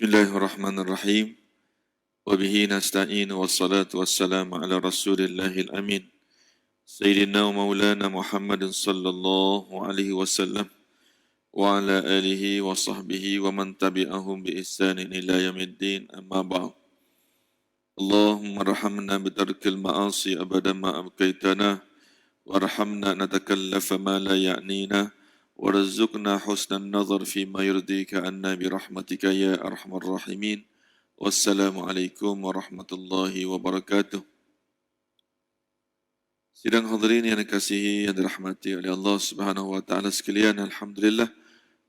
Bismillahirrahmanirrahim. Wabihi nasta'in wassalatu wassalamu ala rasulillahil amin. Sayyidina wa maulana Muhammadin sallallahu alaihi wasallam wa ala alihi wa sahbihi wa man tabi'ahum bi ihsanin ila yaumiddin amma ba'd. Allahumma rahamna bitarkil ma'asi abadan ma abkaitana warhamna natakallafa ma la ya'nina warzuqna husnan nazar fi ma yurdika anna bi rahmatika ya arhamar rahimin. Wassalamualaikum warahmatullahi wabarakatuh. Sidang hadirin yang dikasihi yang dirahmati oleh Allah Subhanahu wa taala sekalian, alhamdulillah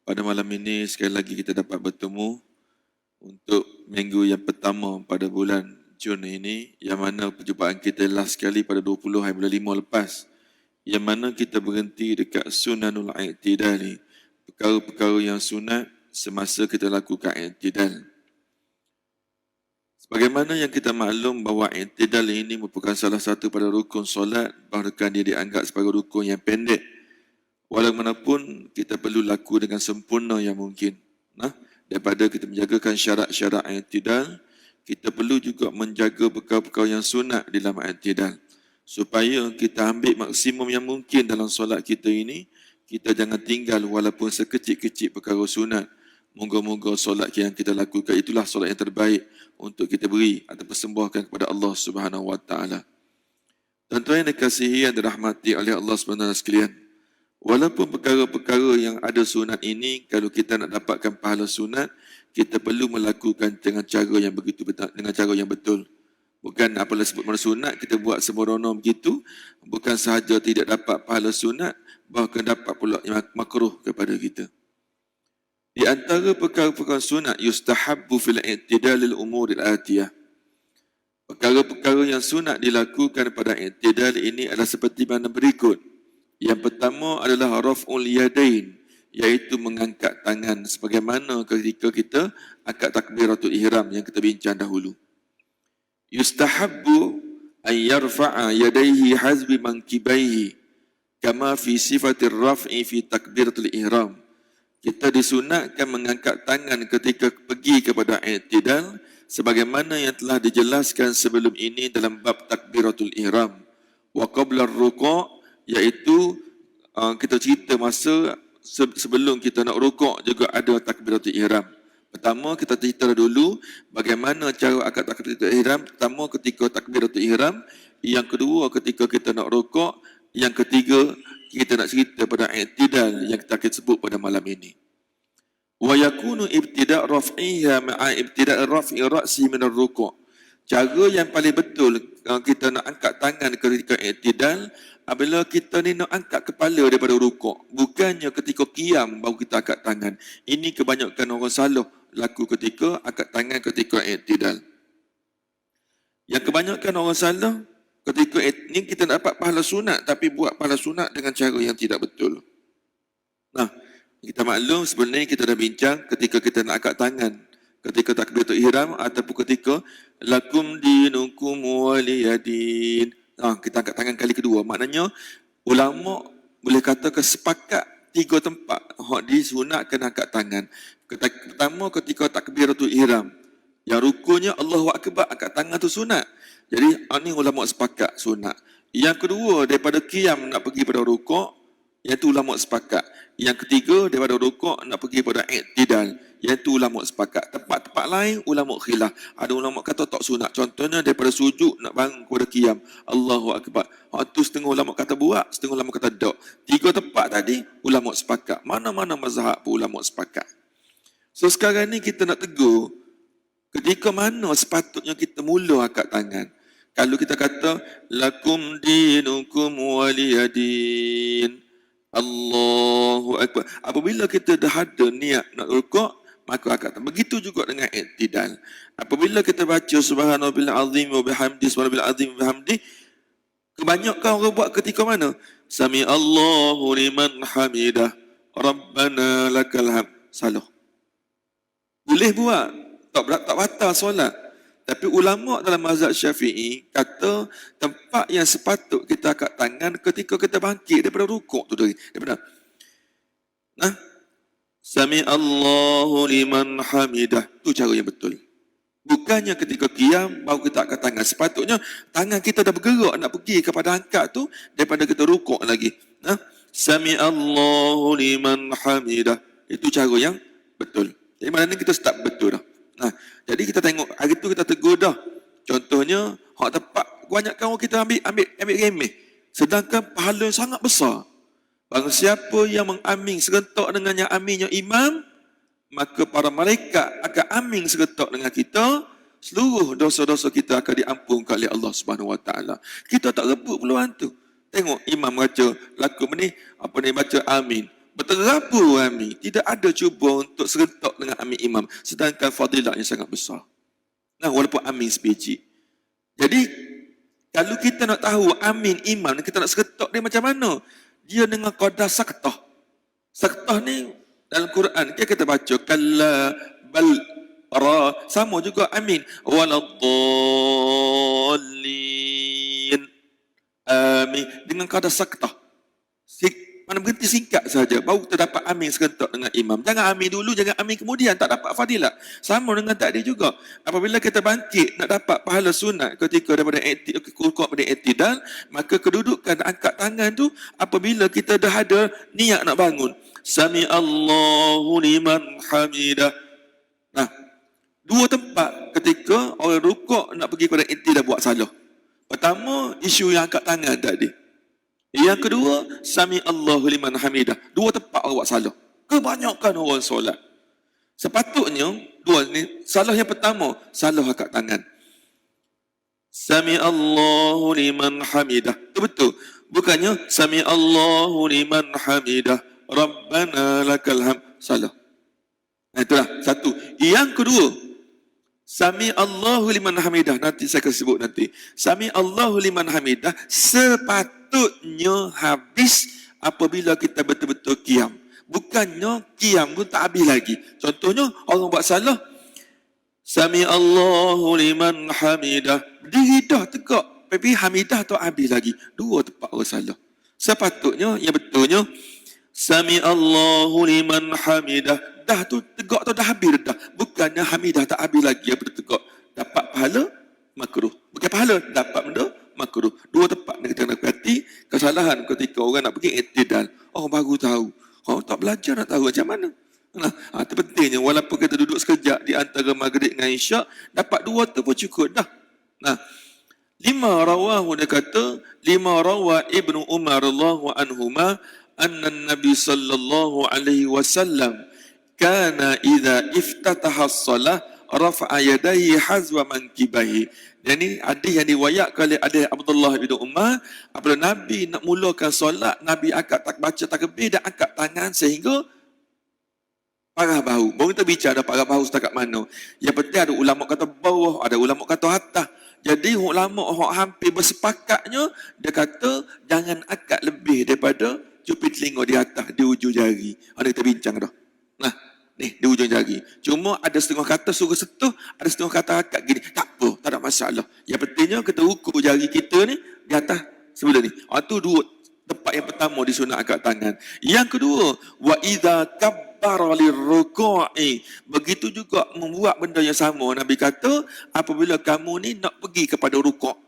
pada malam ini sekali lagi kita dapat bertemu untuk minggu yang pertama pada bulan Jun ini, yang mana perjumpaan kita last sekali pada 20 hari bulan 5 lepas, yang mana kita berhenti dekat sunanul i'tidal, perkara-perkara yang sunat semasa kita lakukan i'tidal. Sebagaimana yang kita maklum bahawa i'tidal ini merupakan salah satu pada rukun solat, bahkan dia dianggap sebagai rukun yang pendek. Walaupun kita perlu laku dengan sempurna yang mungkin. Daripada kita menjagakan syarat-syarat i'tidal, kita perlu juga menjaga perkara-perkara yang sunat di dalam i'tidal. Supaya kita ambil maksimum yang mungkin dalam solat kita ini, kita jangan tinggal walaupun sekecil-kecil perkara sunat. Moga-moga solat yang kita lakukan itulah solat yang terbaik untuk kita beri atau persembahkan kepada Allah Subhanahu wa taala. Tuan-tuan yang dikasihi yang dirahmati oleh Allah Subhanahu wa taala sekalian, walaupun perkara-perkara yang ada sunat ini, kalau kita nak dapatkan pahala sunat, kita perlu melakukan dengan cara yang begitu betul, dengan cara yang betul. Bukan apabila sebut sunat kita buat sembrono begitu, bukan sahaja tidak dapat pahala sunat, bahkan dapat pula makruh kepada kita. Di antara perkara-perkara sunat, yustahabbu fil i'tidalil umuril atiyah. Perkara-perkara yang sunat dilakukan pada i'tidal ini adalah seperti mana berikut. Yang pertama adalah raf'ul yadain, iaitu mengangkat tangan sebagaimana ketika kita angkat takbiratul ihram yang kita bincang dahulu. Yustahabbu an yarfa'a yadayhi hazbi mankibaihi kama fi sifatir raf'i fi takbiratul ihram. Kita disunatkan mengangkat tangan ketika pergi kepada i'tidal sebagaimana yang telah dijelaskan sebelum ini dalam bab takbiratul ihram. Wa qabla ar-ruku', iaitu kita cerita masa sebelum kita nak rukuk juga ada takbiratul ihram. Pertama kita cerita dulu bagaimana cara angkat takbiratul ihram. Pertama ketika takbiratul ihram, yang kedua ketika kita nak rukuk, yang ketiga kita nak cerita pada i'tidal yang kita akan sebut pada malam ini. Wa yakunu ibtida' raf'iha ma'a ibtida' raf'i ra'si min ar-ruku'. Cara yang paling betul kita nak angkat tangan ketika i'tidal apabila kita ni nak angkat kepala daripada rukuk, bukannya ketika qiyam baru kita angkat tangan. Ini kebanyakan orang salah laku ketika angkat tangan ketika i'tidal. Yang kebanyakan orang salah ketika ini kita nak dapat pahala sunat tapi buat pahala sunat dengan cara yang tidak betul. Kita maklum sebenarnya kita dah bincang ketika kita nak angkat tangan ketika takbiratul ihram ataupun ketika lakum dinukum waliyadin. Kita angkat tangan kali kedua. Maknanya ulama boleh katakan sepakat 3 tempat hak disunatkan angkat tangan. Pertama ketika takbiratul ihram. Yang rukunnya Allahu akbar, angkat tangan tu sunat. Jadi ini ulama sepakat sunat. Yang kedua daripada qiyam nak pergi pada rukuk, yang tu ulama sepakat. Yang ketiga daripada rukuk nak pergi pada i'tidal, yang tu ulama sepakat. Tempat-tempat lain ulama khilaf. Ada ulama kata tak sunat. Contohnya daripada sujud nak bangun kepada qiyam, Allahu akbar. Tu setengah ulama kata buat, setengah ulama kata tak. 3 tempat tadi ulama sepakat. Mana-mana mazhab pun ulama sepakat. So sekarang ni kita nak tegur ketika mana sepatutnya kita mula angkat tangan. Kalau kita kata lakum dinukum waliyadin, Allahu akbar, apabila kita dah ada niat nak rukuk, maka angkat tangan. Begitu juga dengan i'tidal. Apabila kita baca subhanallahil azim wa bihamdi, subhanallahil azim wa bihamdi, kebanyakan orang buat ketika mana? Sami Allahu liman hamidah, Rabbana lakal hamd. Salah. Boleh buat, tak batal solat. Tapi ulama dalam mazhab Syafi'i kata tempat yang sepatut kita angkat tangan ketika kita bangkit daripada rukuk tu daripada. Sami Allahu liman hamidah. Itu cara yang betul. Bukannya ketika qiyam baru kita angkat tangan. Sepatutnya tangan kita dah bergerak nak pergi kepada angkat tu daripada kita rukuk lagi. Sami Allahu liman hamidah. Itu cara yang betul. Jadi maknanya kita start betul dah. Jadi kita tengok hari tu kita tegur dah. Contohnya hak tepat kebanyakan orang kita ambil remeh. Sedangkan pahala yang sangat besar. Barang siapa yang mengamin serentak dengan yang aminnya imam, maka para malaikat akan amin serentak dengan kita, seluruh dosa-dosa kita akan diampunkan oleh Allah Subhanahu Wa Taala. Kita tak rebut peluang tu. Tengok imam baca lagu ni, baca amin. Berterapu amin. Tidak ada cuba untuk serentak dengan amin imam. Sedangkan fadilatnya sangat besar. Walaupun amin sebiji. Jadi, kalau kita nak tahu amin imam, kita nak serentak dia macam mana? Dia dengan qadar saktah. Saktah ni dalam Quran kita baca kalla bal ra, sama juga amin waladdallin, amin dengan qadar saktah. Mana berhenti singkat saja baru kita dapat amin serentak dengan imam. Jangan amin dulu, jangan amin kemudian, tak dapat fadilat. Sama dengan tadi juga. Apabila kita bangkit nak dapat pahala sunat ketika daripada rukuk pada i'tidal, maka kedudukan angkat tangan tu apabila kita dah ada niat nak bangun. Sami Allahu liman hamidah. Dua tempat ketika orang rukuk nak pergi pada i'tidal buat salah. Pertama, isu yang angkat tangan tadi. Yang kedua, Sami Allahu liman hamidah. Dua tempat orang buat salah. Kebanyakan orang solat. Sepatutnya, dua ni, salah yang pertama, salah angkat tangan. Sami Allahu liman hamidah. Itu betul. Bukannya, Sami Allahu liman hamidah. Rabbana lakal hamd. Salah. Itulah, satu. Yang kedua, Sami Allahu liman hamidah. Nanti saya akan sebut nanti. Sami Allahu liman hamidah sepatutnya habis apabila kita betul-betul qiyam. Bukannya qiyam pun tak habis lagi. Contohnya orang buat salah. Sami Allahu liman hamidah. Berdiri dah tegak. Tapi hamidah tak habis lagi. Dua tempat orang salah. Sepatutnya yang betulnya Sami Allahu liman hamidah. Dah tu tegak tu dah habis dah. Bukannya hamidah tak habis lagi apa tegak. Dapat pahala makruh. Bukan pahala dapat benda makruh. Dua tempat ni kita nak perhati kesalahan ketika orang nak pergi i'tidal. Orang baru tahu. Orang tak belajar nak tahu macam mana. Itu pentingnya walaupun kita duduk sekejap di antara maghrib dengan isyak, dapat dua tu pun cukup dah. Lima rawahu dia kata, lima rawa Ibnu Umar radhiyallahu anhuma anna Nabi sallallahu alaihi wasallam kana idza iftataha as-salah rafa'a yadayhi hazwa mankibahi. Dan ini hadis yang diriwayatkan oleh Abdullah bin Umar, apabila Nabi nak mulakan solat, Nabi baca takbir dan angkat tangan sehingga parah bahu. Baru kita bicara parah bahu setakat mana. Yang penting ada ulama kata bawah, ada ulama kata atas. Jadi ulama hampir bersepakatnya, dia kata jangan angkat lebih daripada cupit telinga di atas, di ujung jari. Ada kita bincang dah. Ni di ujung jari. Cuma ada setengah kata suruh sentuh, ada setengah kata angkat gini. Tak apa, tak ada masalah. Yang pentingnya kita ukur jari kita ni di atas sebelum ni. Itu dua tempat yang pertama disunat angkat tangan. Yang kedua, wa idza kabbara lirruku'i. Begitu juga membuat benda yang sama. Nabi kata, apabila kamu ni nak pergi kepada rukuk.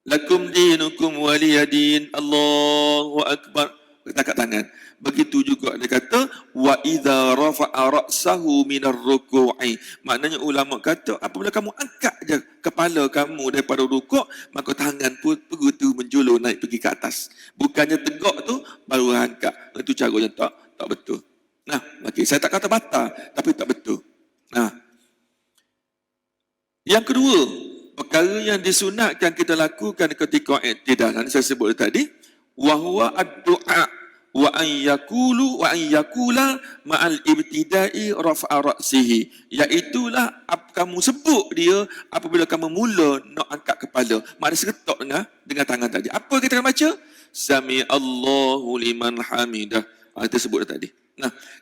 Lakum dinukum waliyadin. Allahu akbar. Kita angkat tangan. Begitu juga dia kata wa idza rafa'a ra'sahu minar ruku'i. Maknanya ulama kata apabila kamu angkat je kepala kamu daripada rukuk, maka tangan pun begitu menjulur naik pergi ke atas. Bukannya tegak tu baru angkat. Itu cara yang tak betul. Saya tak kata batal tapi tak betul. Yang kedua, perkara yang disunatkan kita lakukan ketika i'tidal. Saya sebut tadi, wa huwa ad-du'a wa an yakula ma'al ibtida'i rafa'a ra'sihi. Iaitulah kamu sebut dia apabila kamu mula nak angkat kepala. Maknanya seretak dengan tangan tadi. Apa kita akan baca? Sami Allahu liman hamidah. Kita sebut tadi.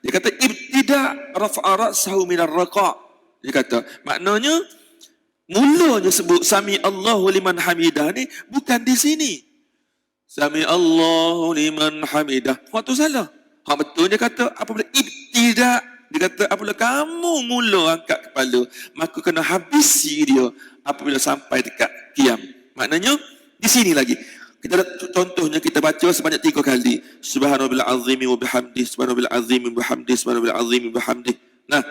Dia kata ibtida' rafa'a ra'sahu minar raqa'. Dia kata maknanya mulanya sebut Sami Allahu liman hamidah ni bukan di sini. Sami Allahu liman hamidah. Waktu salah. Betul dia kata apabila Tidak. Dia kata apabila kamu mula angkat kepala, maka kena habisi dia apabila sampai dekat qiyam. Maknanya di sini lagi. Kita contohnya kita baca sebanyak 3 kali. Subhanallah azim wa bihamdi, subhanallah azim wa bihamdi, subhanallah azim wa bihamdi. Nah,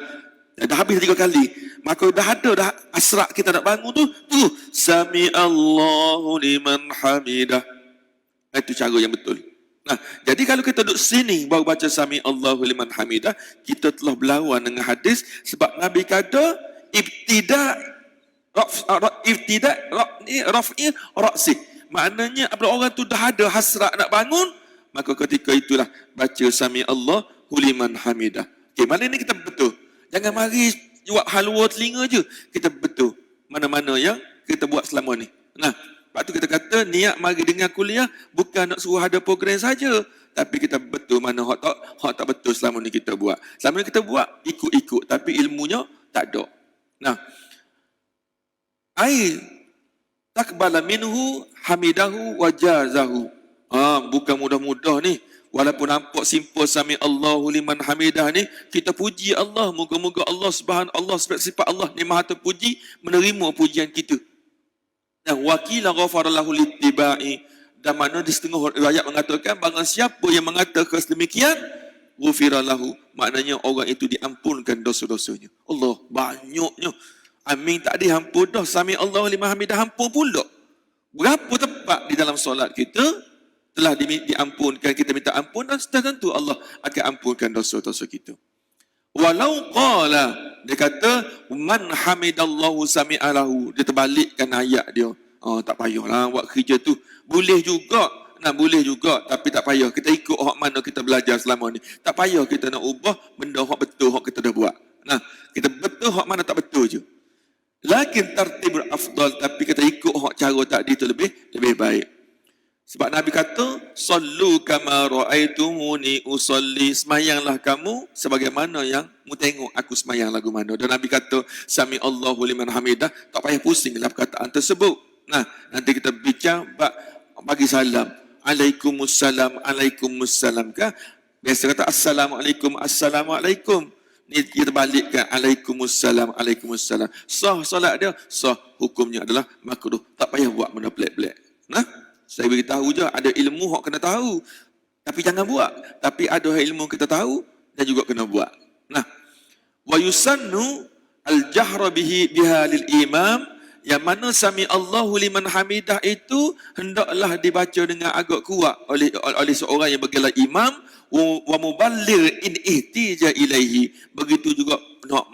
dah habis 3 kali. Maka dah asrak kita nak bangun tu sami Allahu liman hamidah. Itu cara yang betul. Nah, jadi kalau kita duduk sini baru baca sami Allahu liman hamidah, kita telah berlawan dengan hadis sebab Nabi kata raf'i ra'si. Maknanya apabila orang tu dah ada hasrat nak bangun, maka ketika itulah baca sami Allahu liman hamidah. Okey, malam ni kita betul. Jangan mari buat halwa telinga je. Kita betul mana-mana yang kita buat selama ni. Nah, sebab tu kita kata niat mari dengar kuliah bukan nak suruh ada program saja, tapi kita betul mana hak tak betul selama ni kita buat. Selama ni kita buat ikut-ikut tapi ilmunya tak ada. Nah, ai takbala minhu hamidahu wajazahu. Bukan mudah-mudah ni. Walaupun nampak simple sami Allahu liman hamidah ni, kita puji Allah. Moga-moga Allah subhanallah sifat Allah ni maha terpuji menerima pujian kita. Dan wakila ghafaralahu littiba'i, dan mana di setengah ayat mengatakan barang siapa yang mengatakan sedemikian ghufiralahu, maknanya orang itu diampunkan dosa-dosanya. Allah banyaknya. Amin tak diampun dah. Sami Allahu liman hamidah ampun pula. Berapa tempat di dalam solat kita telah diampunkan, kita minta ampun dan sudah tentu Allah akan ampunkan dosa-dosa kita. Walau qala, dia kata man hamidallahu sami'alahu, dia terbalikkan ayat dia. Tak payahlah buat kerja tu. Boleh juga, boleh juga, tapi tak payah. Kita ikut hak mana kita belajar selama ni. Tak payah kita nak ubah benda hak betul hak kita dah buat. Nah, kita betul hak mana tak betul je. Lakin tartib afdal, tapi kita ikut hak cara tadi tu lebih baik. Sebab Nabi kata, sallu kama ra'aitumuni usalli, semayanglah kamu sebagaimana yang mu tengok aku semayang lagu mana. Dan Nabi kata, sami Allahu liman hamidah, tak payah pusinglah perkataan tersebut. Nah, nanti kita bincang bagi salam. Alaikumussalam, alaikumussalam kah? Biasa kata assalamualaikum, assalamualaikum. Ni kita balikkan alaikumussalam, alaikumussalam. Sah solat dia, sah, hukumnya adalah makruh. Tak payah buat benda pelik-pelik. Nah, saya beritahu je, ada ilmu hak kena tahu. Tapi jangan buat. Tapi ada ilmu kita tahu dan juga kena buat. Nah, wa yusannu al-jahra biha lil imam, yang mana sami Allahu liman hamidah itu hendaklah dibaca dengan agak kuat oleh seorang yang bergelar imam, wa muballigh in ihtija ilaihi. Begitu juga nak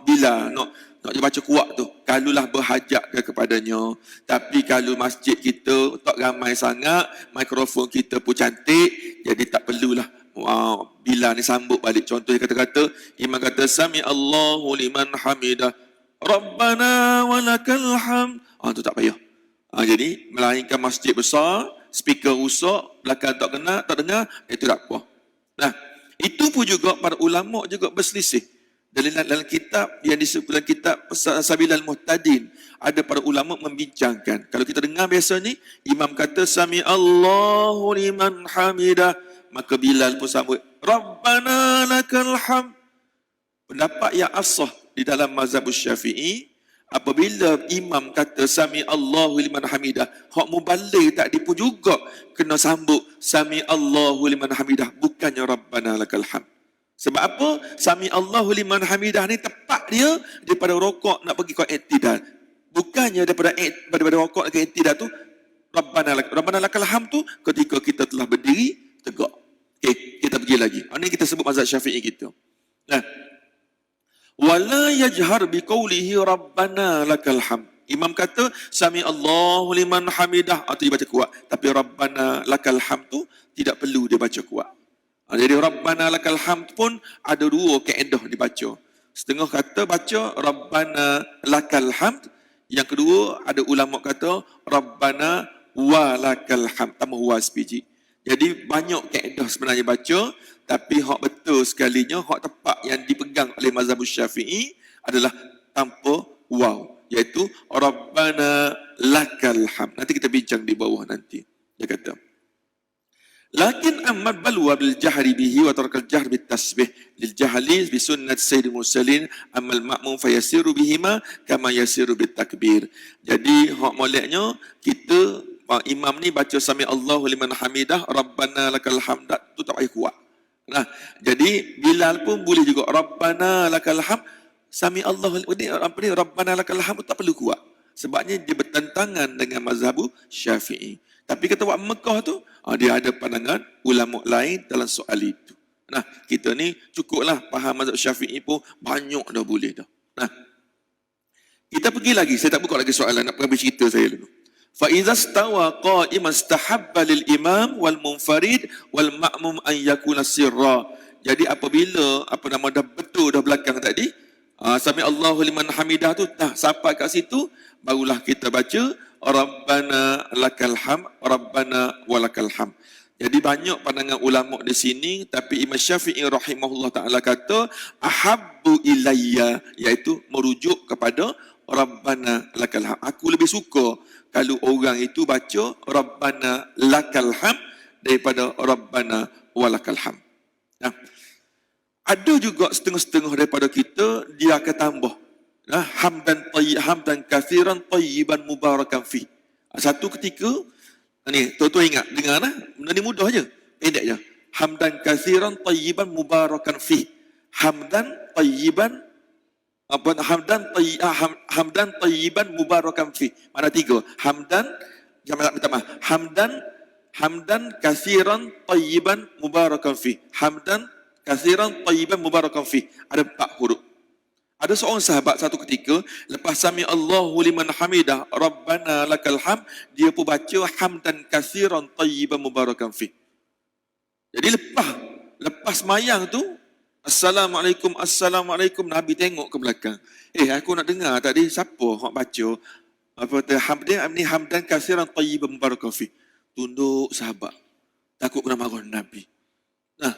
bila nak baca kuat tu, kalulah berhajat kepadanya. Tapi kalau masjid kita tak ramai sangat, mikrofon kita pun cantik, jadi tak perlulah bila ni sambut balik. Contoh dia kata imam kata sami Allahu liman hamidah Rabbana walakal hamd, tu tak payah. Jadi melainkan masjid besar, speaker rusak, belakang tak dengar, itu tak apa. Nah, itu pun juga para ulama juga berselisih. Dalam kitab yang disebut dalam kitab Sabilal Muhtadin, ada para ulama membincangkan. Kalau kita dengar biasa ni, imam kata sami Allahu liman hamidah, maka Bilal pun sambut Rabbana lakal hamd. Pendapat yang asah di dalam mazhab Syafi'i, apabila imam kata sami Allahu liman hamidah, hak muballigh tak pun juga kena sambut sami Allahu liman hamidah, bukannya Rabbana lakal hamd. Sebab apa? Sami Allahu liman hamidah ni tepat dia daripada rokok nak pergi ke i'tidal. Bukannya daripada rokok ke i'tidal tu Rabbana lakal hamd tu ketika kita telah berdiri tegak. Okey, kita pergi lagi. Ini kita sebut mazhab Syafi'i kita. Nah, wala yajhar biqaulihi Rabbana lakal hamd. Imam kata sami Allahu liman hamidah, atau dibaca kuat, tapi Rabbana lakal hamd tu tidak perlu dia baca kuat. Jadi Rabbana lakal hamd pun ada dua kaedah dibaca. Setengah kata baca Rabbana lakal hamd, yang kedua ada ulama kata Rabbana wa lakal hamd, tambah wa SPG. Jadi banyak kaedah sebenarnya baca, tapi hak betul sekalinya, hak tepat yang dipegang oleh mazhab Syafi'i adalah tanpa waw, iaitu Rabbana lakal hamd. Nanti kita bincang di bawah nanti. Dia kata, Lakin amat balwa bil jahri bihi wa tarkal jahr bit tasbih lil jahli bi sunnat sayyidil mursalin amal ma'mum fayasiru bihima kama yasiru bit takbir. Jadi hak moleknya kita imam ni baca sami Allahu liman hamidah rabbana lakal hamd tu tak payah kuat. Nah, jadi Bilal pun boleh juga rabbana lakal hamd sami Allah ni rabbana lakal hamd tak perlu kuat. Sebabnya dia bertentangan dengan mazhab Syafi'i. Tapi kata buat Mekah tu, dia ada pandangan ulama lain dalam soal itu. Nah, kita ni cukuplah faham mazhab Syafi'i pun banyak dah boleh dah. Nah, kita pergi lagi, saya tak buka lagi soalan, nak pergi cerita saya dulu. Fa iza stawa qa'iman istahabba lil imam wal munfarid wal ma'mum an yakuna sirra. Jadi apabila dah betul dah belakang tadi, sami Allahu liman hamidah tu dah sampai kat situ, barulah kita baca Rabbana lakal ham, Rabbana walakal ham. Jadi banyak pandangan ulama di sini, tapi Imam Syafi'i rahimahullah ta'ala kata ahabbu ilayya, iaitu merujuk kepada Rabbana lakal ham. Aku lebih suka kalau orang itu baca Rabbana lakal ham daripada Rabbana walakal ham. Nah, ada juga setengah-setengah daripada kita, dia akan tambah hamdan kathiran tayyiban mubarakan fi. Satu ketika ni tuan-tuan ingat dengar benda ni mudah aja, pendek je. Hamdan kathiran tayyiban mubarakan fi. Hamdan tayyiban hamdan tayyiban mubarakan fi. Mana tiga? Hamdan kathiran tayyiban mubarakan fi. Hamdan kathiran tayyiban mubarakan fi. Ada 4 huruf. Ada seorang sahabat satu ketika, lepas sami Allahu liman hamidah, Rabbana lakal hamd, dia pun baca hamdan kathiran tayyiban mubarakan fi. Jadi lepas mayang tu, Assalamualaikum, Assalamualaikum, Nabi tengok ke belakang. Aku nak dengar tadi, siapa hak baca hamdan kathiran tayyiban mubarakan fi. Tunduk sahabat, takut kena marah Nabi. Nah,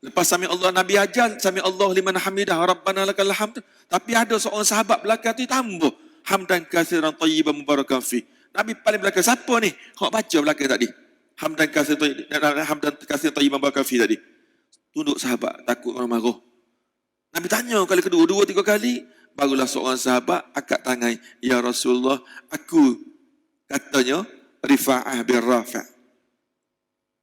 lepas sami Allah, Nabi ajar sami Allah liman hamidah rabbana lakal hamd, tapi ada seorang sahabat belakang tu tambah hamdan katsiran tayyiban mubarakan fi. Nabi paling belakang, siapa ni hak baca belakang tadi hamdan katsiran tayyiban mubarakan fi tadi? Tunduk sahabat, takut orang marah. Nabi tanya kali kedua, 2-3 kali, barulah seorang sahabat angkat tangan, ya Rasulullah, aku katanya Rifa'ah bin Rafi'.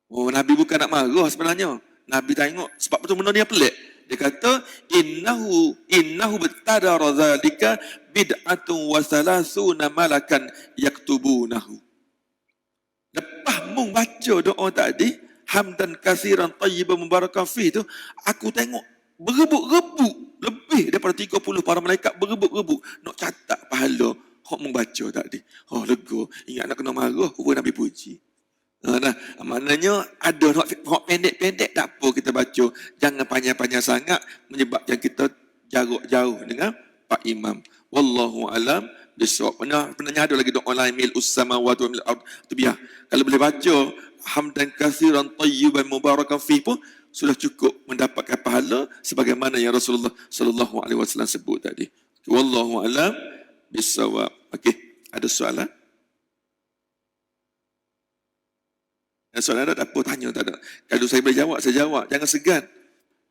Nabi bukan nak marah sebenarnya. Nabi tengok sebab betul benda ni pelik. Dia kata innahu bitadara zalika bid'atun wa salasuna malakan yaktubunahu. Lepas mung baca doa tadi hamdan katsiran tayyiban mubarakan fi tu, aku tengok berebut-rebut lebih daripada 30 para malaikat berebut-rebut nak catat pahala hok mung baca tadi. Lega, ingat nak kena marah, Nabi puji. Nah, maknanya ada hak pendek-pendek tak apa kita baca. Jangan panjang-panjang sangat menyebabkan kita jarak jauh dengan Pak Imam. Wallahu alam bisawab. Pernahnya ada lagi doa lain mil ussamawati wa mil ard. Tu biar. Kalau boleh baca hamdan katsiran tayyiban mubarakan fi pun sudah cukup mendapatkan pahala sebagaimana yang Rasulullah sallallahu alaihi wasallam sebut tadi. Wallahu alam bisawab. Okey, ada soalan? Soalan ada apa tanya tak ada. Kalau saya boleh jawab, saya jawab. Jangan segan.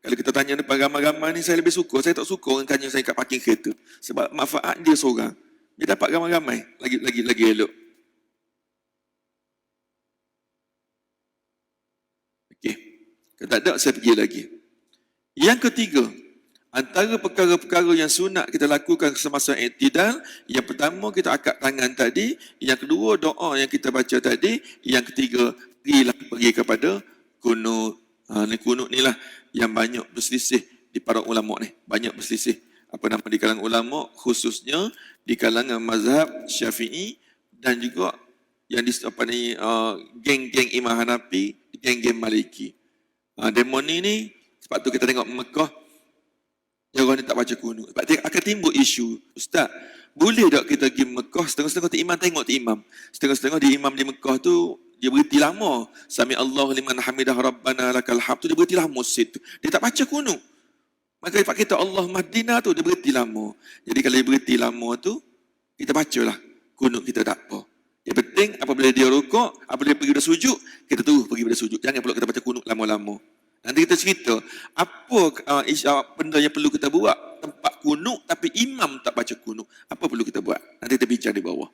Kalau kita tanya depan ramai-ramai ni, saya lebih suka. Saya tak suka orang tanya saya kat parking kereta. Sebab manfaat dia seorang. Dia dapat ramai-ramai. Lagi elok. Okey. Kalau tak ada, saya pergi lagi. Yang ketiga, antara perkara-perkara yang sunat kita lakukan semasa i'tidal, yang pertama kita angkat tangan tadi, yang kedua doa yang kita baca tadi, yang ketiga pergi kepada kunut. Kunut ni lah yang banyak berselisih di para ulama ni. Banyak berselisih di kalangan ulama, khususnya di kalangan mazhab Syafi'i dan juga yang geng-geng Imam Hanafi, geng-geng Maliki. Demo ni sebab tu kita tengok Mekah, orang ni tak baca kunut. Sebab dia akan timbul isu, Ustaz, boleh tak kita pergi Mekah setengah-setengah tu imam tengok tu imam. Setengah-setengah di imam di Mekah tu dia berhenti lama. Sami Allah liman hamidah rabbana lakal hamd tu dia berhenti lama situ. Dia tak baca kunut. Maka Pak kita Allah Madinah tu dia berhenti lama. Jadi kalau dia berhenti lama tu, kita bacalah kunut kita tak apa. Yang penting apabila dia rukuk, apabila dia pergi pada sujud, kita terus pergi pada sujud. Jangan pula kita baca kunut lama-lama. Nanti kita cerita apa benda yang perlu kita buat tempat kunut tapi imam tak baca kunut. Apa perlu kita buat? Nanti kita bincang di bawah.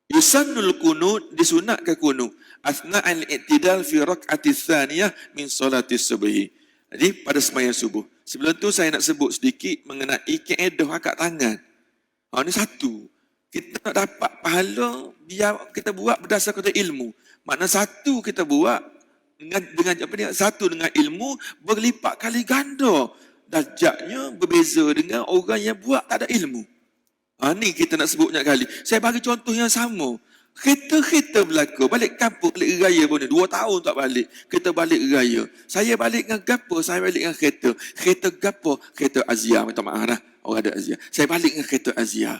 Yusannul kunut, disunatkan kunut asna'al i'tidal fi rak'ati tsaniyah min salati subhi. Jadi pada sembahyang subuh. Sebelum tu saya nak sebut sedikit mengenai kaedah akad tangan. Ini satu. Kita nak dapat pahala biar kita buat berdasarkan ilmu. Makna satu kita buat dengan apa dia? Satu dengan ilmu berlipat kali ganda. Darjatnya berbeza dengan orang yang buat tak ada ilmu. Ni kita nak sebut banyak kali. Saya bagi contoh yang sama. Kereta berlaku, balik kampung, balik raya pun ni. 2 tahun tak balik. Kita balik raya. Saya balik dengan gapo? Saya balik dengan kereta. Kereta gapo? Kereta Azia. Minta maaf lah. Orang ada Azia. Saya balik dengan kereta Azia.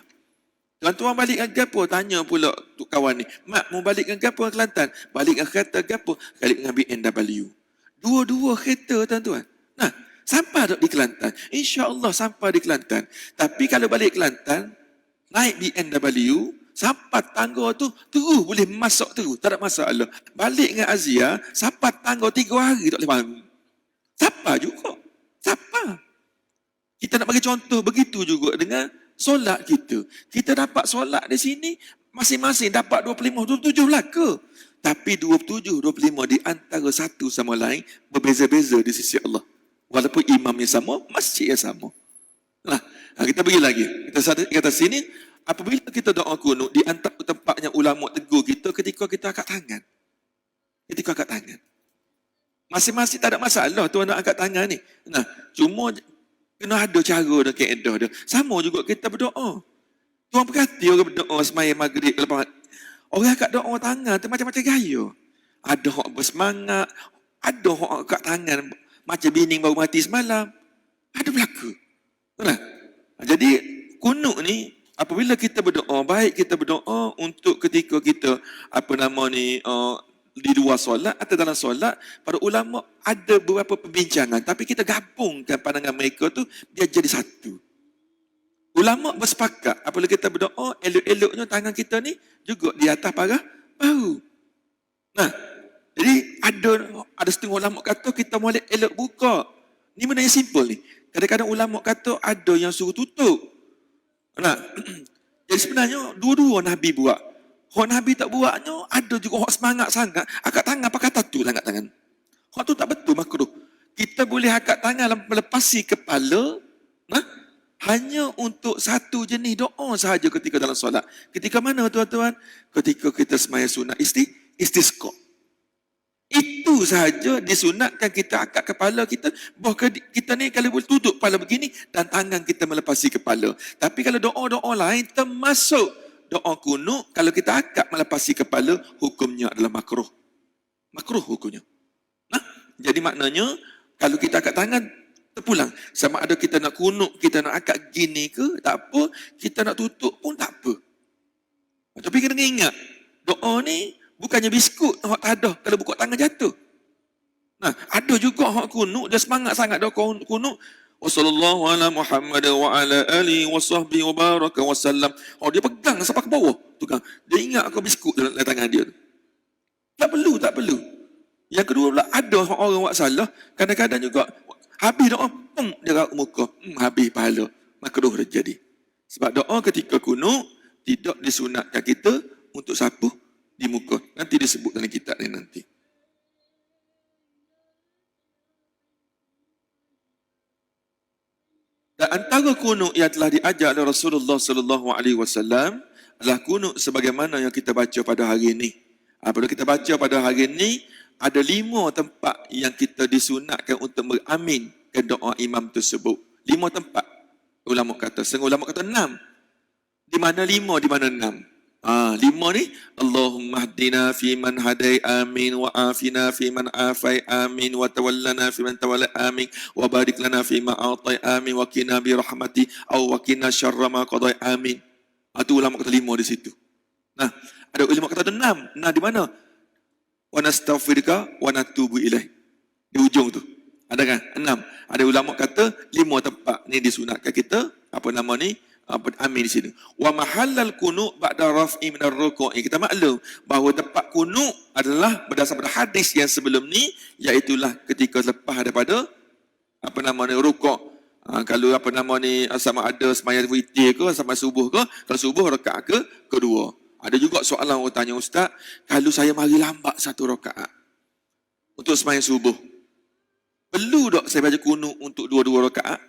Tuan-tuan balik dengan gapo? Tanya pula tu kawan ni. Mak, mau balik dengan gapo Kelantan? Balik dengan kereta gapo? Balik dengan BMW. Dua-dua kereta tuan-tuan. Nah, sampai tak di Kelantan? InsyaAllah sampai di Kelantan. Tapi kalau balik Kelantan, naik BMW, sampai tangga tu terus boleh masuk terus, tak ada masalah. Balik dengan Azia, sampai tangga 3 hari tak boleh bangun. Siapa juga? Siapa? Kita nak bagi contoh begitu juga dengan solat kita. Kita dapat solat di sini, masing-masing dapat 25, 27 lah ke? Tapi 27, 25 di antara satu sama lain berbeza-beza di sisi Allah. Walaupun imamnya sama, masjid yang sama. Nah, kita pergi lagi. Kita kata sini, apabila kita doa kunut, di antara tempatnya ulama tegur kita ketika kita angkat tangan. Ketika angkat tangan. Masing-masing tak ada masalah tuan nak angkat tangan ni. Nah, cuma kena ada cara dan kaedah dia. Sama juga kita berdoa. Tuan perhati orang berdoa sembahyang maghrib lepas orang angkat doa tangan tu macam-macam gaya. Ada hak bersemangat, ada hak angkat tangan macam bini baru mati semalam. Ada berlaku. Nah, jadi kunut ni apabila kita berdoa, baik kita berdoa untuk ketika kita di luar solat atau dalam solat, para ulama ada beberapa perbincangan tapi kita gabungkan pandangan mereka tu dia jadi satu. Ulama bersepakat apabila kita berdoa, elok-eloknya tangan kita ni juga di atas paras bahu. Nah, jadi ada setengah ulama kata kita boleh elok buka. Ni benda yang simple ni. Kadang-kadang ulama kata ada yang suruh tutup. Nah, jadi sebenarnya dua-dua Nabi buat. Hak Nabi tak buatnya, ada juga hak semangat sangat. Angkat tangan pakai tatu angkat tangan. Hak tu tak betul makruh. Kita boleh angkat tangan melepasi kepala, hanya untuk satu jenis doa sahaja ketika dalam solat. Ketika mana tuan-tuan? Ketika kita sembahyang sunat istisqa. Itu sahaja disunatkan kita angkat kepala kita. Bahkan kita ni kalau boleh tutup kepala begini dan tangan kita melepasi kepala. Tapi kalau doa-doa lain termasuk doa kunut, kalau kita angkat melepasi kepala, hukumnya adalah makruh. Makruh hukumnya. Nah, jadi maknanya kalau kita angkat tangan terpulang. Sama ada kita nak kunut, kita nak angkat gini ke, tak apa. Kita nak tutup pun tak apa. Tapi kena ingat, doa ni bukannya biskut, hak tak ada. Kalau buka tangan jatuh. Nah, ada juga hak kunut, dia semangat sangat doa kunut. Wassallallahu ala Muhammad wa ala alihi wa sahbihi wa baraka wa sallam. Oh, dia pegang sampai ke bawah. Tukang. Dia ingat kau biskut dalam tangan dia. Tak perlu. Yang kedua pula, ada orang buat salah. Kadang-kadang juga, habis doa, dia rak muka. Habis pahala. Makruh terjadi. Sebab doa ketika kunut, tidak disunatkan kita untuk sapuh di muka. Nanti disebut dalam kitab ni nanti. Dan antara kunut yang telah diajar oleh Rasulullah sallallahu alaihi wasallam adalah kunut sebagaimana yang kita baca pada hari ini. Apabila kita baca pada hari ini, ada 5 tempat yang kita disunatkan untuk beramin ke doa imam tersebut. 5 tempat. Ulama kata, setengah ulama kata 6. Di mana 5, di mana 6? 5 ni, Allahumma hdina fi man hadai amin, wa afina fi man afai amin, wa tawallana fi man tawalla amin, wa barik lana fi ma a'tai amin, wa qina bi rahmati aw wa qina syarra ma qadai amin. Itu ulama kata 5 di situ. Nah, ada ulama kata 6. Nah, di mana? Wa nastaghfiruka wa natubu ilaih. Di ujung tu. Ada kan? 6. Ada ulama kata 5 tempat ni disunatkan kita, amin di sini. Wa mahallal qunut ba'da raf'i minar ruku'. Kita maklum bahawa tempat qunut adalah berdasarkan hadis yang sebelum ni, iaitu ketika lepas daripada rukuk. Kalau sama ada sembahyang witir ke sama subuh ke, kalau subuh rakaat kedua. Ada juga soalan orang tanya, Ustaz, kalau saya mari lambat satu rakaat untuk sembahyang subuh, perlu tak saya baca qunut untuk dua-dua rakaat?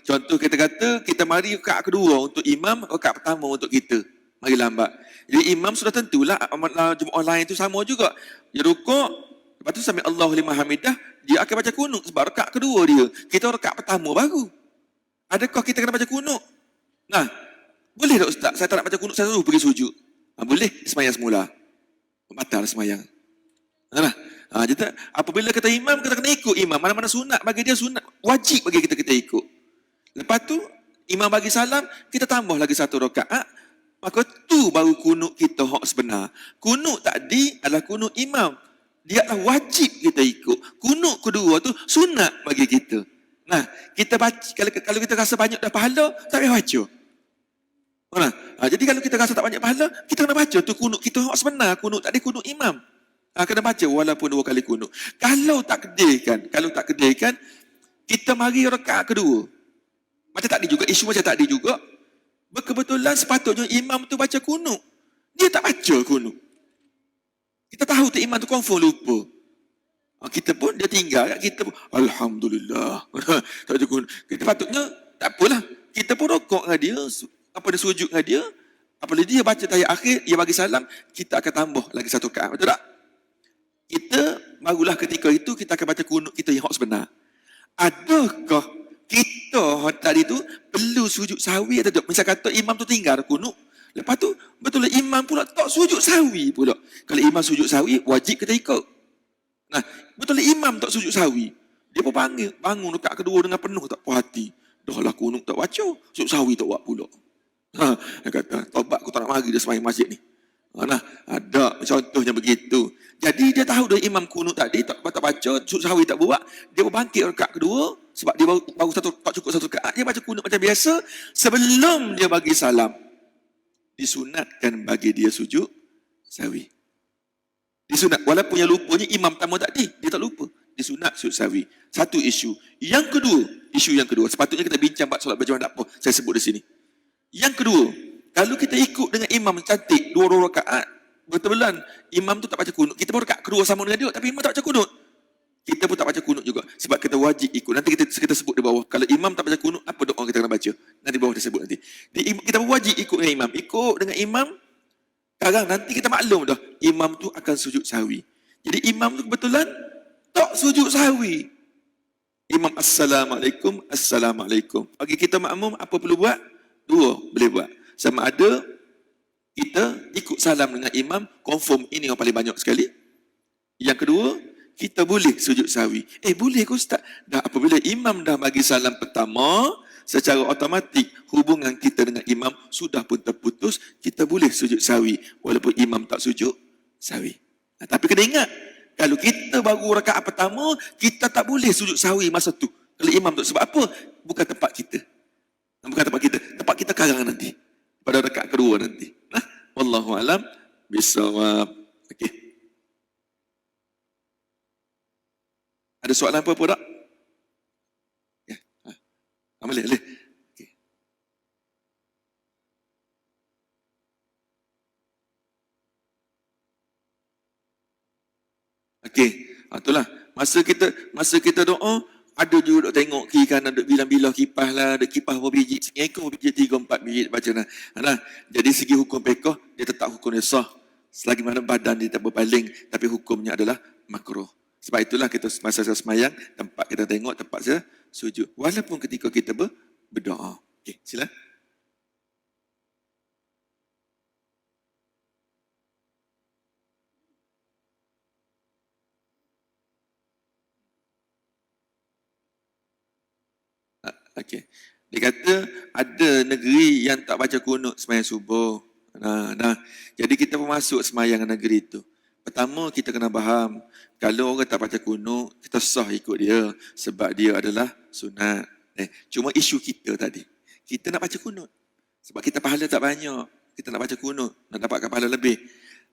Contoh kita kata kita mari rakaat kedua untuk imam, rakaat pertama untuk kita mari lambat. Jadi imam sudah tentulah jemaah lain itu sama juga. Dia rukuk, lepas tu sami Allahu liman hamidah, dia akan baca qunut sebab rakaat kedua dia. Kita rakaat pertama baru. Adakah kita kena baca qunut? Boleh tak Ustaz? Saya tak nak baca qunut, saya suruh pergi sujud. Boleh, sembahyang semula. Batal sembahyang. Jadi apabila kata imam, kita kena ikut imam. Mana-mana sunat bagi dia sunat, wajib bagi kita ikut. Lepas tu imam bagi salam, kita tambah lagi satu rakaat, maka tu baru qunut kita hak sebenar. Qunut tadi adalah qunut imam, dia adalah wajib kita ikut. Qunut kedua tu sunat bagi kita. Kita baca, kalau kita rasa banyak dah pahala, tak payah baca. Jadi kalau kita rasa tak banyak pahala, kita kena baca tu qunut kita hak sebenar. Qunut tadi qunut imam. Kena baca walaupun 2 kali qunut. Kalau tak kedaikan, kita mari rakaat kedua. Macam tadi juga, isu macam tadi juga. Berkebetulan sepatutnya imam tu baca qunut. Dia tak baca qunut. Kita tahu tu imam tu confirm lupa. Kita pun, dia tinggal, kita pun, Alhamdulillah. Tak baca qunut. Kita patutnya, tak apalah. Kita pun rokok dengan dia, dia sujud dengan dia. Apabila dia baca tahiyat akhir, dia bagi salam, kita akan tambah lagi satu rakaat. Betul tak? Kita barulah ketika itu kita akan baca qunut kita yang hak sebenar. Adakah kita tadi tu perlu sujud sahwi atau tak? Misal kata imam tu tinggal qunut, lepas tu betul imam pula tak sujud sahwi pula. Kalau imam sujud sahwi, wajib kita ikut. Betul imam tak sujud sahwi, dia pun bangun rakaat kedua dengan penuh tak puas hati. Dah lah qunut tak baca, sujud sahwi tak buat pula. Dia kata, taubat aku tak nak mari dia sembahyang masjid ni. Ada contohnya begitu. Jadi dia tahu dari imam qunut tadi tak baca, sujud sahwi tak buat, dia berbangkit rakaat kedua sebab dia baru tak cukup satu rakaat, dia baca qunut macam biasa. Sebelum dia bagi salam, disunatkan bagi dia sujud sahwi. Disunat walaupun yang lupanya imam pertama tadi, dia tak lupa. Disunat sujud sahwi. Satu isu. Yang kedua, sepatutnya kita bincang bab solat berjamaah, tak apa saya sebut di sini. Yang kedua, kalau kita ikut dengan imam cantik 2 rakaat, betul-betulan imam tu tak baca qunut, kita pun rakaat kedua sama dengan dia, tapi imam tak baca qunut, kita pun tak baca qunut juga, sebab kita wajib ikut. Nanti kita sebut di bawah, kalau imam tak baca qunut, apa doa kita kena baca, nanti bawah dia sebut nanti. Kita pun wajib ikut dengan imam. Sekarang nanti kita maklum dah, imam tu akan sujud sahwi. Jadi imam tu kebetulan tak sujud sahwi, imam Assalamualaikum, bagi kita makmum apa perlu buat? 2 boleh buat. Sama ada kita ikut salam dengan imam, confirm ini yang paling banyak sekali. Yang kedua, kita boleh sujud sahwi. Boleh ke Ustaz? Dah apabila imam dah bagi salam pertama, secara automatik hubungan kita dengan imam sudah pun terputus, kita boleh sujud sahwi walaupun imam tak sujud sahwi. Tapi kena ingat, kalau kita baru rakaat pertama, kita tak boleh sujud sahwi masa tu. Kalau imam tu, sebab apa? Bukan tempat kita. Tempat kita karang nanti. Pada rakaat kedua nanti. Wallahu alam bisawab. Okey. Ada soalan apa-apa tak? Ya. Boleh. Okey. Okey. Itulah. Masa kita doa, ada juga duk tengok kiri kanan, duk bilang-bilah kipas lah, ada kipas berapa biji, ekor biji 3-4 biji baca nah. Jadi segi hukum fiqh, dia tetap hukum dia sah. Selagi mana badan dia tak berpaling, tapi hukumnya adalah makruh. Sebab itulah kita masa sembahyang, tempat kita tengok, tempat saya sujud. Walaupun ketika kita berdoa. Okey, sila. Okey. Dia kata ada negeri yang tak baca qunut sembahyang subuh. Jadi kita pun masuk sembahyang negeri itu. Pertama kita kena faham, kalau orang tak baca qunut, kita sah ikut dia sebab dia adalah sunat. Cuma isu kita tadi, kita nak baca kunut. Sebab kita pahala tak banyak. Kita nak baca kunut, nak dapatkan pahala lebih.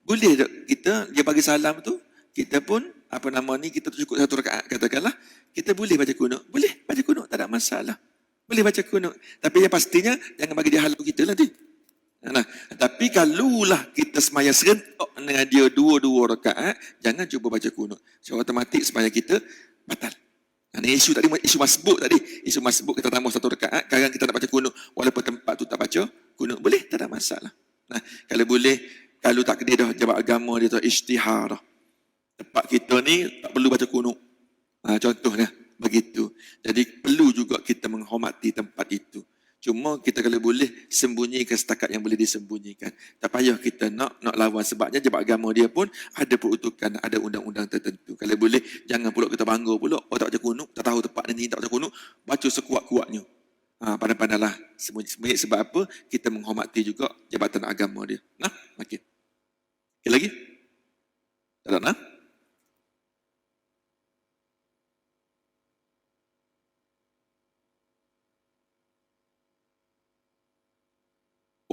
Boleh tak kita, dia bagi salam tu, kita pun, kita cukup satu rakaat, katakanlah, kita boleh baca kunut. Boleh baca kunut, tak ada masalah. Boleh baca kunut. Tapi yang pastinya, jangan bagi dia halau kita nanti. Nah, tapi kalulah kita semaya serentak dengan dia dua-dua rakaat, jangan cuba baca kunut. So, otomatik semaya kita batal. Ini isu tadi, isu masbuk tadi. Isu masbuk kita tambah satu rakaat, kadang kita nak baca kunut, walaupun tempat tu tak baca kunut. Boleh, tak ada masalah. Nah, kalau boleh, kalau tak kena dah jabat agama dia tu isytihar. Tempat kita ni tak perlu baca kunut. Contohnya, begitu. Jadi perlu juga kita menghormati tempat itu. Cuma kita kalau boleh sembunyikan setakat yang boleh disembunyikan. Tak payah kita nak lawan. Sebabnya jabat agama dia pun ada peruntukan, ada undang-undang tertentu. Kalau boleh, jangan pula kita bangga pula. Oh tak baca kunut, tak tahu tempat ni tak baca kunut. Baca sekuat-kuatnya. Pandai-pandailah sembunyi-sembunyi. Sebab apa? Kita menghormati juga jabatan agama dia. Nah, makin. Okay, lagi? Tak nak?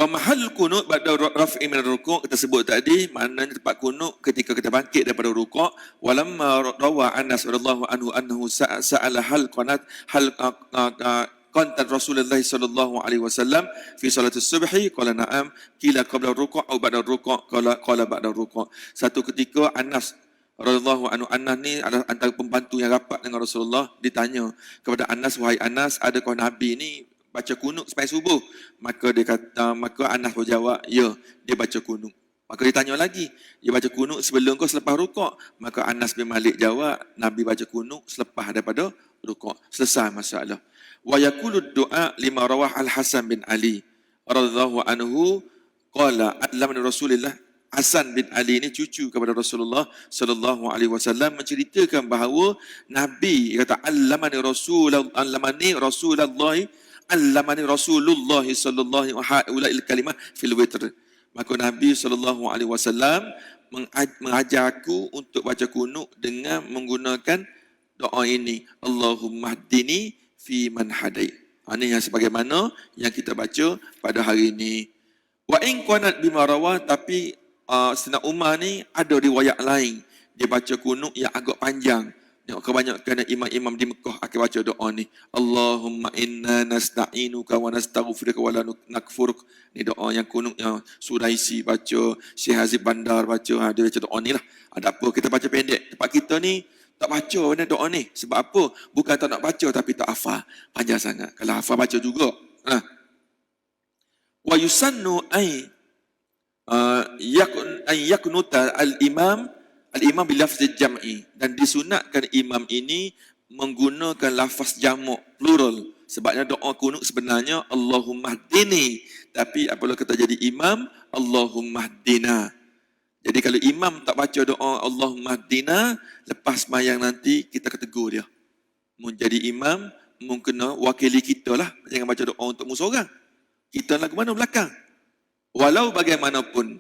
Wa mahal kunut ba'da raf'i min ar-ruku' kita sebut tadi, maknanya tempat kunut ketika kita bangkit daripada rukuk. Walamma rawa Anas radhiyallahu anhu annahu sa'ala hal qanat qantat Rasulullah sallallahu alaihi wasallam fi salatus subhi qala na'am qila qabla ar-ruku' aw ba'da ar-ruku' qala ba'da ar-ruku'. Satu ketika Anas radhiyallahu anhu, Anas ni adalah antara pembantu yang rapat dengan Rasulullah, ditanya kepada Anas, wahai Anas, adakah Nabi ni baca kunut sampai subuh? Maka Anas berjawab, ya, dia baca kunut. Maka dia tanya lagi, dia baca kunut sebelum ke selepas rukuk? Maka Anas bin Malik jawab, Nabi baca kunut selepas daripada rukuk. Selesai masalah. Wa yaqulu du'a lima rawah Al-Hasan bin Ali radhiyallahu anhu qala adlamani Rasulullah. Hasan bin Ali ini cucu kepada Rasulullah sallallahu alaihi wasallam, menceritakan bahawa Nabi kata allamani Rasulullah sallallahu alaihi kalimah fil witr. Maka Nabi sallallahu alaihi wasallam mengajar aku untuk baca kunut dengan menggunakan doa ini, Allahumma hdini fi man hadait. Ini yang sebagaimana yang kita baca pada hari ini. Wa in qanat bima rawa, tapi Sayyidina Umar ni ada riwayat lain, dia baca kunut yang agak panjang. Kebanyakan imam-imam di Mekah akan baca doa ni, Allahumma inna nasta'inuka wa nastaghfiruka wa la nakfuruk. Ni doa yang kunut yang Suraisi baca, Syekh Hazib Bandar baca, dia baca doa ni lah. Ada apa kita baca pendek. Tempat kita ni tak baca doa ni. Sebab apa? Bukan tak nak baca tapi tak hafal. Panjang sangat. Kalau hafal baca juga. Wa yusannu ay yaknuta al-imam bilafz jam'i, dan disunatkan imam ini menggunakan lafaz jamak plural. Sebabnya doa kunut sebenarnya Allahumma hdini, tapi apabila kita jadi imam Allahumma hdina. Jadi kalau imam tak baca doa Allahumma hdina, lepas sembahyang nanti kita ketegur dia. Menjadi imam mungkin wakili kita lah, jangan baca doa untuk mu seorang. Kita lagu mana belakang. Walau bagaimanapun,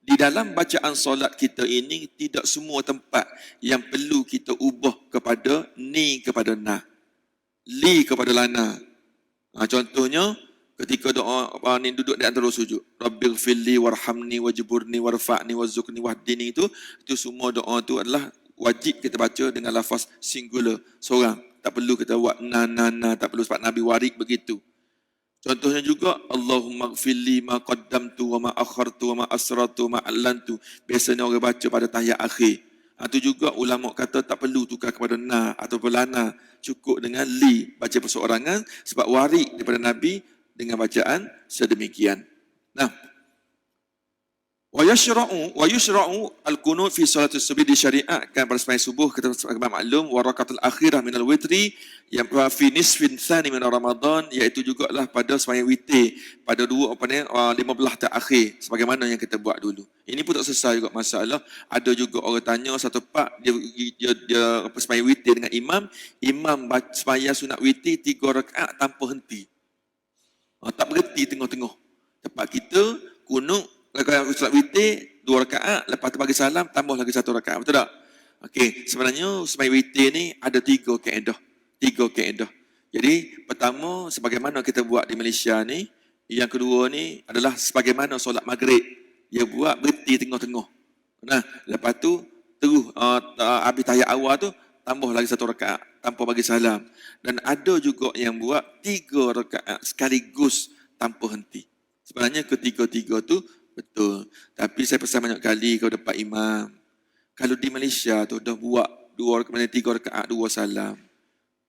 di dalam bacaan solat kita ini tidak semua tempat yang perlu kita ubah kepada ni kepada na, li kepada lana. Contohnya ketika doa ni duduk di antara sujud, Rabbighfirli warhamni wajburni warfa'ni warzuqni wahdini, itu semua doa tu adalah wajib kita baca dengan lafaz singular seorang. Tak perlu kita buat na, tak perlu, sebab Nabi warid begitu. Contohnya juga Allahumma gfirli ma qaddamtu wa ma akhartu wa ma asrartu wa ma allantu. Biasanya orang baca pada tahiyat akhir. Itu juga ulama kata tak perlu tukar kepada na atau lana, cukup dengan li, baca perseorangan, sebab warid daripada Nabi dengan bacaan sedemikian. Nah, wa yushra'u al-qunut fi salatus subhi, disyariatkan pada sembahyang subuh kita sebagai maklum, wa rakatul akhirah minal witri yang fi nisfin tsani min Ramadan, iaitu jugalah pada sembahyang witir pada 15 terakhir sebagaimana yang kita buat dulu. Ini pun tak selesai juga masalah. Ada juga orang tanya satu pak dia sembahyang witir dengan imam sembahyang sunat witir 3 rakaat tanpa henti. Tak berhenti tengah-tengah. Tempat kita kunut kalau solat witir 2 rakaat, lepas tu bagi salam tambah lagi 1 rakaat, betul tak? Okey, sebenarnya sembahyang witir ni ada 3 kaedah. Jadi pertama, sebagaimana kita buat di Malaysia ni. Yang kedua ni adalah sebagaimana solat maghrib. Dia buat berhenti tengah-tengah. Nah, lepas tu terus habis tahiyat awal tu tambah lagi 1 rakaat tanpa bagi salam. Dan ada juga yang buat 3 rakaat sekaligus tanpa henti. Sebenarnya ketiga-tiga tu betul. Tapi saya pesan banyak kali kepada Pak Imam. Kalau di Malaysia tu dah buat 3 rakaat 2 salam.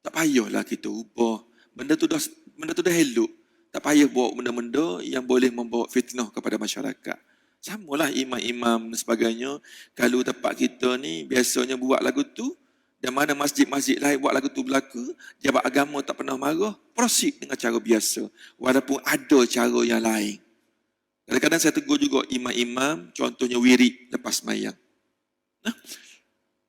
Tak payahlah kita ubah. Benda tu dah elok. Tak payah bawa benda-benda yang boleh membawa fitnah kepada masyarakat. Samalah imam-imam dan sebagainya. Kalau tempat kita ni biasanya buat lagu tu, dan mana masjid-masjid lain buat lagu tu berlaku, jabat agama tak pernah marah, proceed dengan cara biasa. Walaupun ada cara yang lain. Kadang-kadang saya tegur juga imam-imam, contohnya wirid lepas sembahyang. Nah,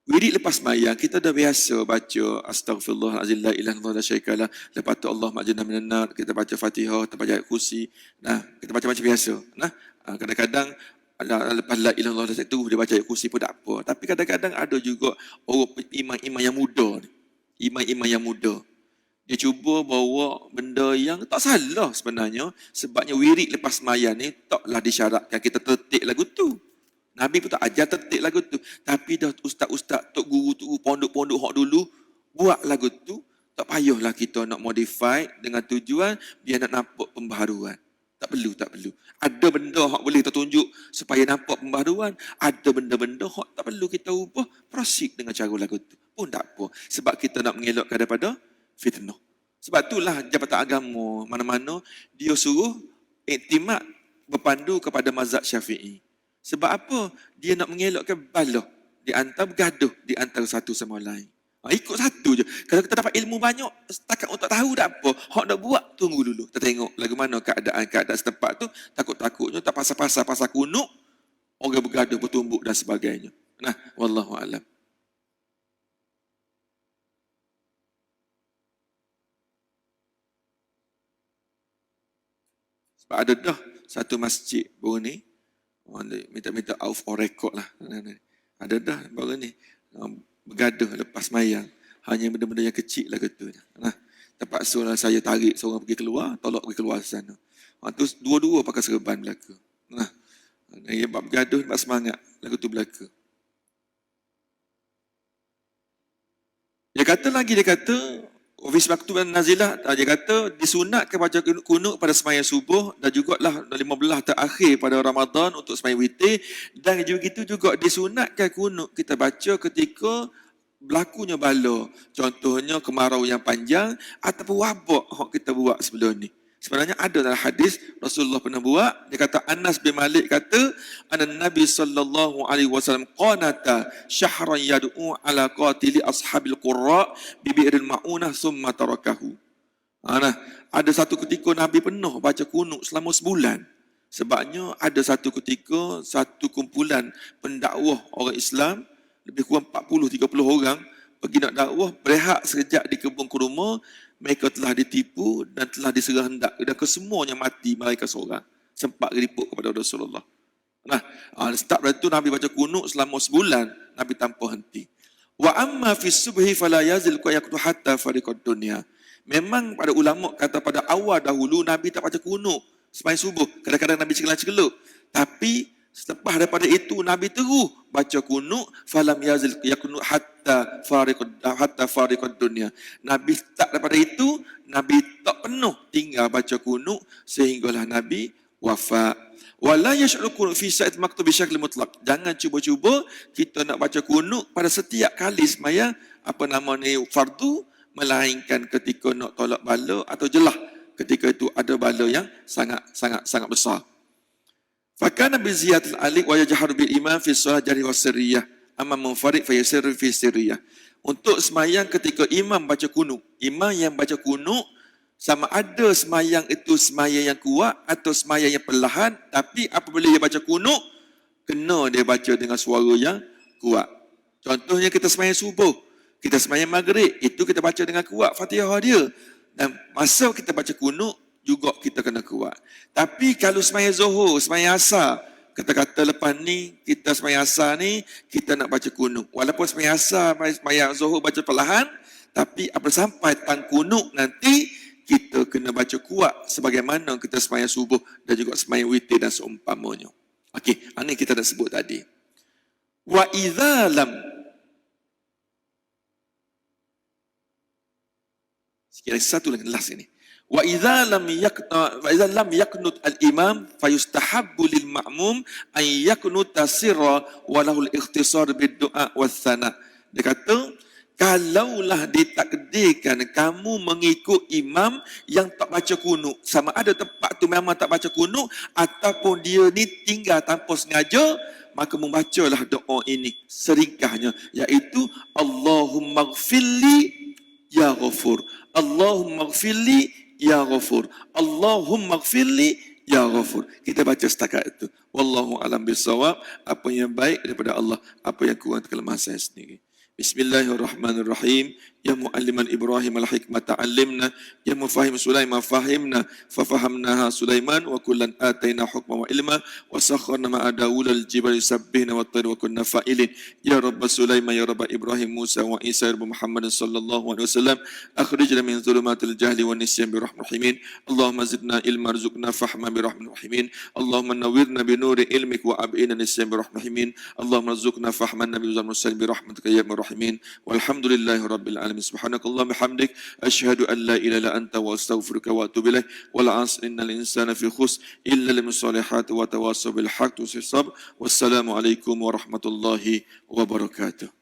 wirid lepas sembahyang, kita dah biasa baca Astaghfirullahaladzim, la ilaha illallah la syarikalah, lepas tu Allah ma'jana minan nar, kita baca Fatihah, kita baca ayat kursi. Nah, kita baca macam biasa. Nah, kadang-kadang lepas la ilaha illallah tu dia baca ayat kursi pun tak apa. Tapi kadang-kadang ada juga orang imam-imam yang muda ni. Imam-imam yang muda. Dia cuba bawa benda yang tak salah sebenarnya, sebabnya wirid lepas sembahyang ni taklah disyaratkan kita tertik lagu tu. Nabi pun tak ajar tertik lagu tu. Tapi dah ustaz-ustaz, tok guru, pondok-pondok hak dulu buat lagu tu, tak payahlah kita nak modify dengan tujuan biar nak nampak pembaharuan. Tak perlu. Ada benda hak boleh tertunjuk supaya nampak pembaharuan. Ada benda-benda hak tak perlu kita ubah, proceed dengan cara lagu tu. Pun tak apa. Sebab kita nak mengelakkan daripada fitnah. Sebab itulah Jabatan Agama mana-mana dia suruh iktimat berpandu kepada mazhab Syafi'i. Sebab apa? Dia nak mengelakkan balah di antara bergaduh di antara satu sama lain. Ikut satu je. Kalau kita dapat ilmu banyak, setakat untuk tahu tak apa. Hak nak buat, tunggu dulu. Kita tengok lagu mana keadaan setempat tu. Takut-takutnya tak pasal-pasal kunuk, orang bergaduh, bertumbuk dan sebagainya. Nah, wallahu a'lam. Sebab ada dah satu masjid baru ni, minta off or record lah. Ada dah baru ni bergaduh lepas mayang. Hanya benda-benda yang kecil lah katanya. Nah, terpaksa lah saya tarik seorang pergi keluar, tolak pergi keluar sana. Tu dua-dua pakai serban belaka. Nah, dia bab bergaduh, bab semangat lagu tu belaka. Dia kata ofis waktu nazilah, dia kata disunatkan baca kunut pada sembahyang subuh dan jugalah 15 terakhir pada Ramadan untuk sembahyang witir, dan begitu juga disunatkan kunut kita baca ketika berlakunya bala, contohnya kemarau yang panjang ataupun wabak yang kita buat sebelum ni. Sebenarnya ada dalam hadis Rasulullah pernah buat. Dia kata, Anas bin Malik kata, Nabi sallallahu alaihi wasallam qanata syahran yad'u ala qatili ashabil qurra bi bi'ril ma'unah summa tarakahu. Nah, ada satu ketika Nabi pernah baca kunut selama sebulan. Sebabnya ada satu ketika satu kumpulan pendakwah orang Islam lebih kurang 40-30 orang pergi nak dakwah, berehat sekejap di kebun kurma, mereka telah ditipu dan telah diserah hendak dan kesemuanya mati mereka seorang. Sempat geripuk kepada Rasulullah. Nah, start dari itu Nabi baca kunut selama sebulan, Nabi tanpa henti. Wa amma fi subhi fala yazil yaqtu hatta fariqad dunya. Memang pada ulama kata pada awal dahulu Nabi tak baca kunut sembahyang subuh. Kadang-kadang Nabi celah-celah. Tapi selepas daripada itu Nabi terus baca kunut falam yazil yaqnu hatta fariqad dunya. Nabi tak daripada itu Nabi tak penuh tinggal baca kunut sehinggalah Nabi wafat. Wala yash'uru kunut fi sa'at maktub bi syakl mutlaq. Jangan cuba-cuba kita nak baca kunut pada setiap kali sembahyang fardu, melainkan ketika nak tolak bala atau jelah ketika itu ada bala yang sangat besar. Fakana bi ziyatil alik wa yajharu bil imam fi shalah jari wa sirriyah amma munfarid fa yasirru fi sirriyah. Untuk sembahyang ketika imam baca kunut, imam yang baca kunut sama ada sembahyang itu sembahyang yang kuat atau sembahyang yang perlahan, tapi apabila dia baca kunut kena dia baca dengan suara yang kuat. Contohnya kita sembahyang subuh, kita sembahyang maghrib, itu kita baca dengan kuat Fatihah dia. Dan masa kita baca kunut juga kita kena kuat. Tapi kalau sembahyang zuhur, sembahyang asar, kata-kata lepas ni, kita sembahyang asar ni, kita nak baca kunut. Walaupun sembahyang asar, sembahyang zuhur baca perlahan, Tapi apabila sampai tang kunut nanti, kita kena baca kuat sebagaimana kita sembahyang subuh dan juga sembahyang witir dan seumpamanya. Okey, ini kita dah sebut tadi. Wa idza lam, sekali satu lagi last ini. Wa idza lam yaqnut al-imam fayustahabbu lil ma'mum an yaqnuta sirra wa lahu al-ikhtisar bid-du'a was-sana. Dia kata, kalaulah ditakdirkan kamu mengikut imam yang tak baca kunut, sama ada tempat tu memang tak baca kunut ataupun dia ni tinggal tanpa sengaja, maka membacalah doa ini seringkahnya, iaitu Allahumma ghfirli ya ghafur, Allahumma ghfirli ya ghafur, Allahumma ghfirli ya ghafur. Kita baca setakat itu. Wallahu alam bisawab. Apa yang baik daripada Allah, apa yang kurang kelemahan saya sendiri. Bismillahirrahmanirrahim. Ya mualliman Ibrahim al-hikmata 'allimna, ya mufahim Sulaiman fahimna, fafahamnaha Sulaiman wa kullan ataina hukma wa ilma wa sakharna ma'a Daud al-jibali yusabbihna wa at-tayr wa kunna fa'ilin. Ya rabb Sulaiman ya rabb Ibrahim Musa wa Isa ya rabb Muhammad sallallahu alaihi wasallam, akhrijna min dhulumatil jahli wan nisyan bi rahmatir rahimin. Allahumma zidna ilma warzuqna fahma bi rahmatir rahimin. Allahumma nawwirna bi nuri ilmik wa ab'ina nisyan bi rahmatir rahimin. Allahumma rzuqna fahman nabiy wal mursalin bi rahmatika ya arhamar rahimin. Walhamdulillahi rabbil alamin. Subhanakallahumma bihamdik asyhadu an la ilaha illa anta wa astaghfiruka wa atubu ilaik. Wal 'asri innal insana fi khusr illa lil musalihat wa tawassaw bil haqq wa sabr. Wassalamu alaikum warahmatullahi wabarakatuh.